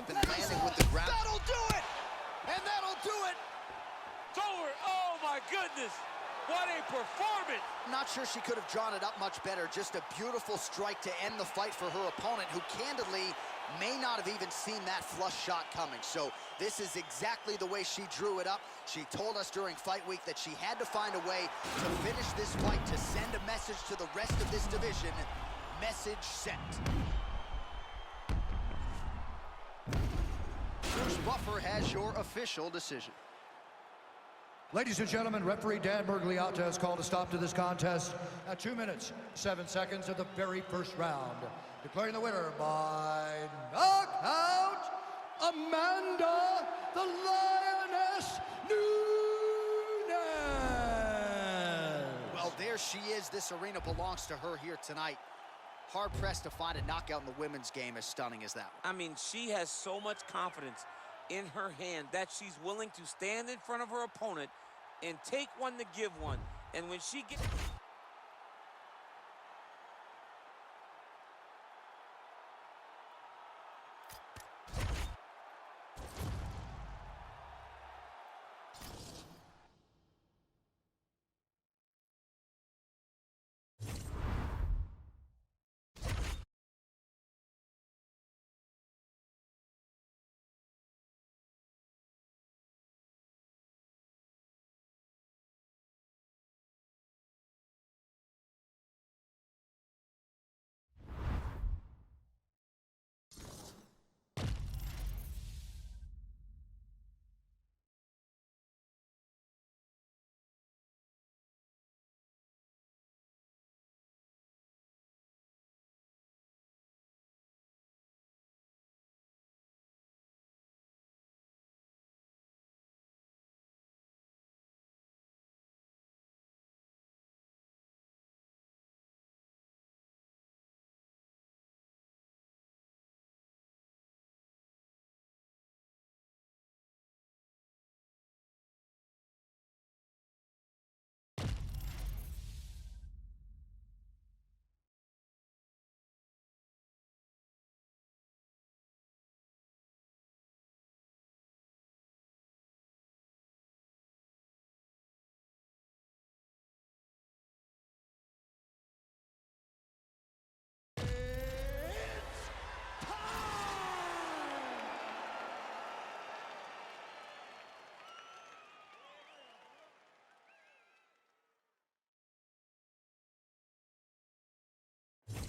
up and landing with the ground. That'll do it! And that'll do it! Forward, oh my goodness! What a performance! Not sure she could have drawn it up much better. Just a beautiful strike to end the fight for her opponent, who candidly may not have even seen that flush shot coming. So this is exactly the way she drew it up. She told us during fight week that she had to find a way to finish this fight, to send a message to the rest of this division. Message sent. Bruce Buffer has your official decision. Ladies and gentlemen, referee Dan Murgliata has called a stop to this contest at 2 minutes, 7 seconds of the very first round. Declaring the winner by knockout, Amanda the Lioness Nunes. Well, there she is. This arena belongs to her here tonight. Hard-pressed to find a knockout in the women's game as stunning as that. I mean, she has so much confidence in her hand that she's willing to stand in front of her opponent and take one to give one. And when she gets...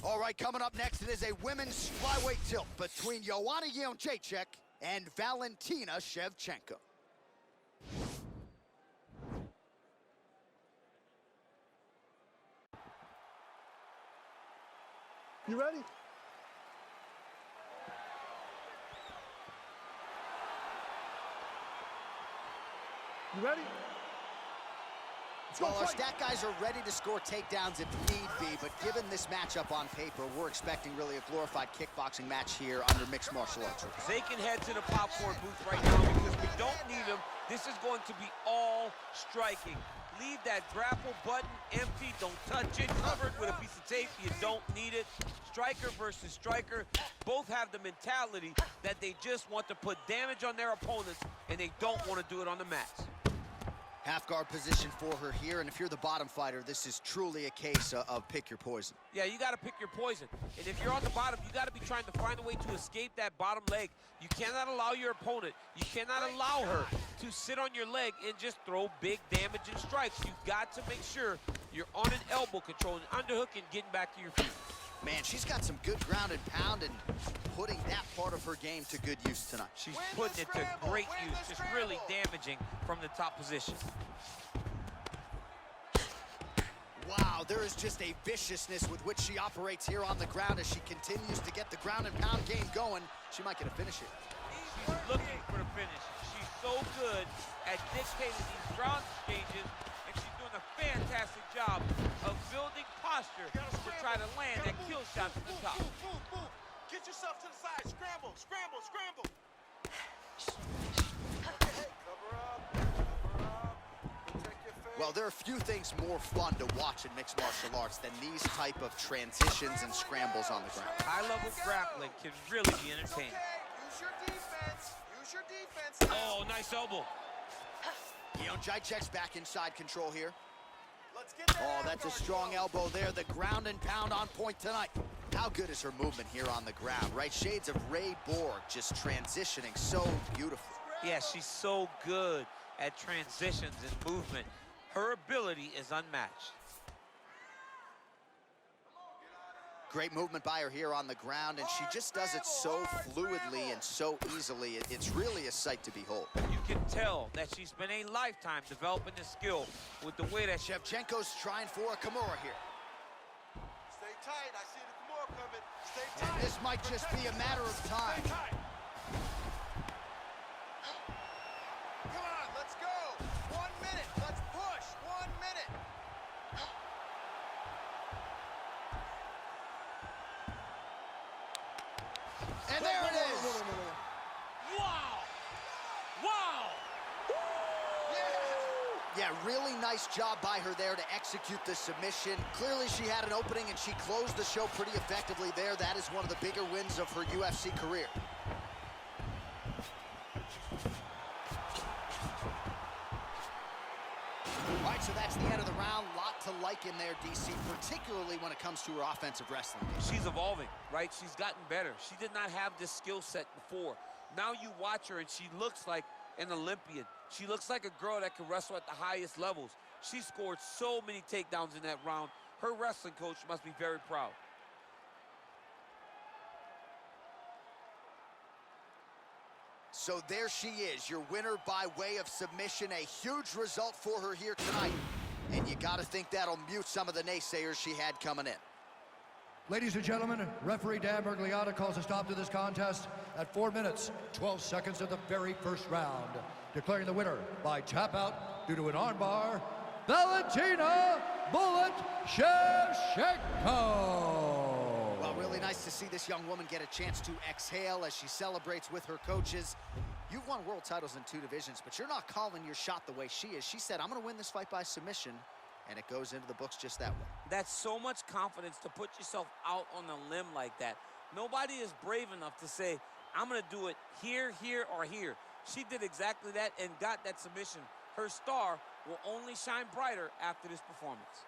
All right, coming up next, it is a women's flyweight tilt between Joanna Jędrzejczyk and Valentina Shevchenko. You ready? You ready? Well, our stat guys are ready to score takedowns if need be, but given this matchup on paper, we're expecting really a glorified kickboxing match here under mixed martial arts. They can head to the popcorn booth right now because we don't need them. This is going to be all striking. Leave that grapple button empty. Don't touch it. Covered with a piece of tape. You don't need it. Striker versus striker. Both have the mentality that they just want to put damage on their opponents, and they don't want to do it on the mats. Half guard position for her here, and if you're the bottom fighter, this is truly a case of pick your poison. Yeah, you got to pick your poison. And if you're on the bottom, you got to be trying to find a way to escape that bottom leg. You cannot allow your opponent, you cannot allow her to sit on your leg and just throw big damage and strikes. You've got to make sure you're on an elbow control, an underhook, and getting back to your feet. Man, she's got some good ground and pound and putting that part of her game to good use tonight. She's putting it to great use, just really damaging from the top position. Wow, there is just a viciousness with which she operates here on the ground as she continues to get the ground and pound game going. She might get a finish here. She's looking for the finish. She's so good at dictating these ground exchanges, and she's doing a fantastic job of building posture to try to land that kill shot to the top. Get yourself to the side. Scramble, scramble, scramble. Well, there are few things more fun to watch in mixed martial arts than these type of transitions and scrambles on the ground. High-level grappling can really be entertaining. Use your defense. Finish your defense. Oh, nice elbow. Jacek's back inside control here. Let's get that Oh, that's a strong elbow there. The ground and pound on point tonight. How good is her movement here on the ground, right? Shades of Ray Borg, just transitioning so beautifully. Yeah, she's so good at transitions and movement. Her ability is unmatched. Great movement by her here on the ground, and she just does it so fluidly and so easily. It's really a sight to behold. You can tell that she spent a lifetime developing this skill with the way that Shevchenko's trying for a Kimura here. Stay tight. I see the Kimura coming. Stay And tight. this might just be a matter of time. Stay tight. Come on, let's go. 1 minute. Let's push. 1 minute. And there it is. Wow! Wow! Yeah, really nice job by her there to execute the submission. Clearly she had an opening and she closed the show pretty effectively there. That is one of the bigger wins of her UFC career. All right, so that's the end of the round. Lot to like in there, DC, particularly when it comes to her offensive wrestling. She's evolving, right? She's gotten better. She did not have this skill set before. Now you watch her and she looks like an Olympian. She looks like a girl that can wrestle at the highest levels. She scored so many takedowns in that round. Her wrestling coach must be very proud. So there she is, your winner by way of submission. A huge result for her here tonight. And you got to think that'll mute some of the naysayers she had coming in. Ladies and gentlemen, referee Dan Bergliotta calls a stop to this contest at 4 minutes, 12 seconds of the very first round. Declaring the winner by tap out due to an armbar, Valentina "Bullet" Shevchenko. Well, really nice to see this young woman get a chance to exhale as she celebrates with her coaches. You've won world titles in 2 divisions, but you're not calling your shot the way she is. She said, I'm going to win this fight by submission, and it goes into the books just that way. That's so much confidence to put yourself out on a limb like that. Nobody is brave enough to say, I'm going to do it here, here, or here. She did exactly that and got that submission. Her star will only shine brighter after this performance.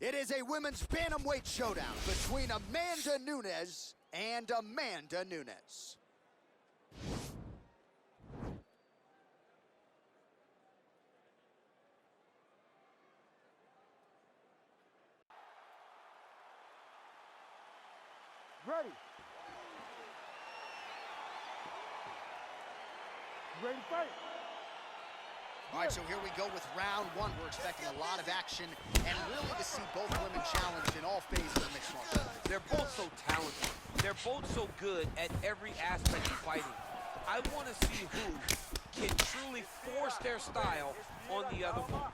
It is a women's bantamweight showdown between Amanda Nunes and Amanda Nunes. Ready. You ready to fight? All right, so here we go with round one. We're expecting a lot of action and really to see both women challenged in all phases of mixed martial arts. They're both so talented. They're both so good at every aspect of fighting. I want to see who can truly force their style on the other one.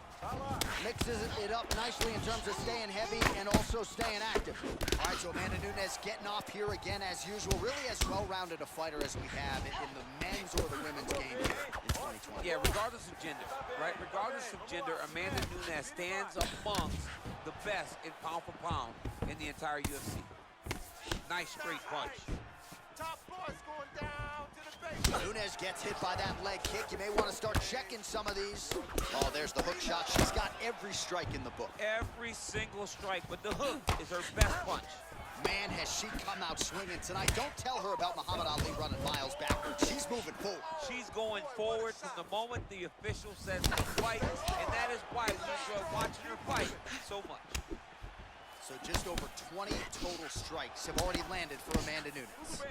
Mixes it up nicely in terms of staying heavy and also staying active. All right, so Amanda Nunes getting off here again as usual. Really as well-rounded a fighter as we have in the men's or the women's game here in 2020. Yeah, regardless of gender, right? Regardless of gender, Amanda Nunes stands amongst the best in pound for pound in the entire UFC. Nice straight punch. Top boys going down to the base. Nunes gets hit by that leg kick. You may want to start checking some of these. Oh, there's the hook shot. She's got every strike in the book. Every single strike, but the hook is her best punch. Man, has she come out swinging tonight. Don't tell her about Muhammad Ali running miles backwards. She's moving forward. She's going forward from the moment the official says to fight, and that is why we enjoy watching her fight so much. So just over 20 total strikes have already landed for Amanda Nunes.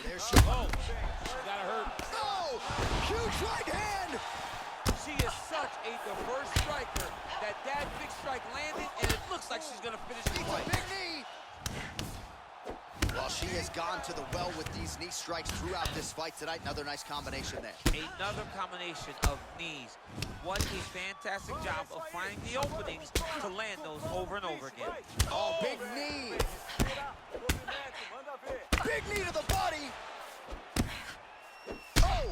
There she Oh, got her hurt. Oh, huge right hand. She is such a diverse striker that big strike landed, and it looks like she's going to finish the Needs a fight. big knee. Well, she has gone to the well with these knee strikes throughout this fight tonight. Another nice combination there. Another combination of knees. What a fantastic job of finding the openings to land those over and over again. Oh, big knee. Big knee to the body. Oh.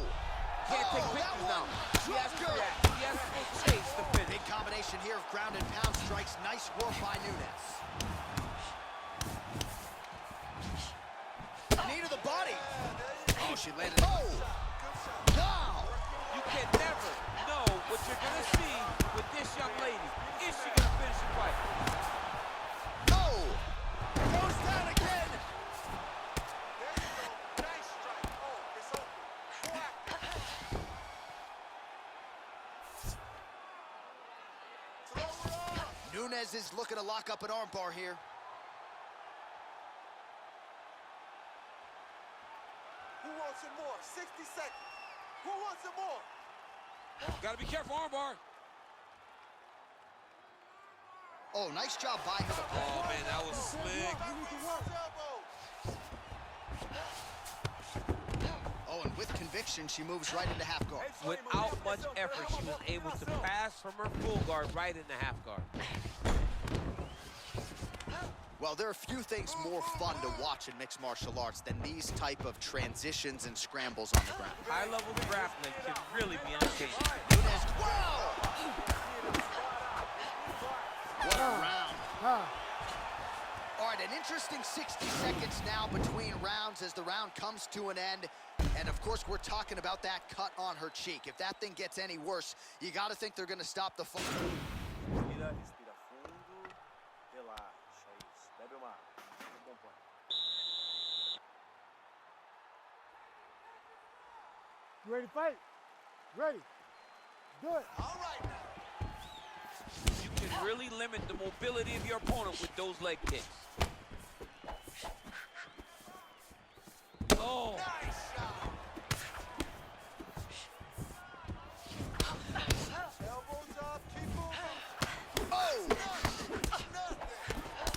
Can't take that pictures one now. She has to dropped her. react. She has to go chase the finish. Big combination here of ground and pound strikes. Nice work by Nunes. Knee to the body. Oh, she landed. Oh. Now. You can never know what you're going to see with this young lady. Is she going to finish the fight? Oh. Goes down again. There you go. Nice strike. Oh, it's over. Whack. Throw her off. Nunes is looking to lock up an armbar here. Who wants it more? 60 seconds. Who wants it more? Got to be careful, armbar. Oh, nice job by her. Oh, man, that was slick. Oh, and with conviction, she moves right into half guard. Without much effort, she was able to pass from her full guard right into half guard. Well, there are few things more fun to watch in mixed martial arts than these type of transitions and scrambles on the ground. High-level grappling can really be entertaining. Nunes, wow! What a round. All right, an interesting 60 seconds now between rounds as the round comes to an end. And of course, we're talking about that cut on her cheek. If that thing gets any worse, you got to think they're going to stop the fight. Respira, respira fundo, relaxa, isso. Bebe uma água, compõe. You ready to fight? Ready. Do it. All right now. You can really limit the mobility of your opponent with those leg kicks. Oh. Nice shot. Elbows up, keep moving. Oh! Nothing.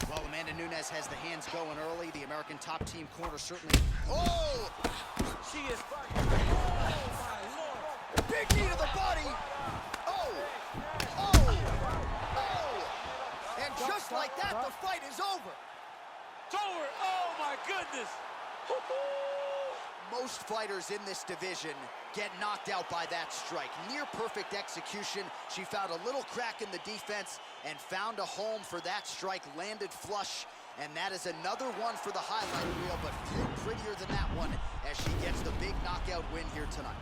Well, Amanda Nunes has the hands going early. The American top team corner certainly. Oh! She is. Big knee to the body. Oh! Oh! Oh! And just like that, the fight is over. It's over. Oh, my goodness. Most fighters in this division get knocked out by that strike. Near perfect execution. She found a little crack in the defense and found a home for that strike, landed flush, and that is another one for the highlight reel, but few prettier than that one as she gets the big knockout win here tonight.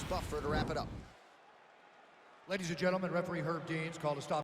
Buffer to wrap it up. Ladies and gentlemen, referee Herb Dean's called a stop.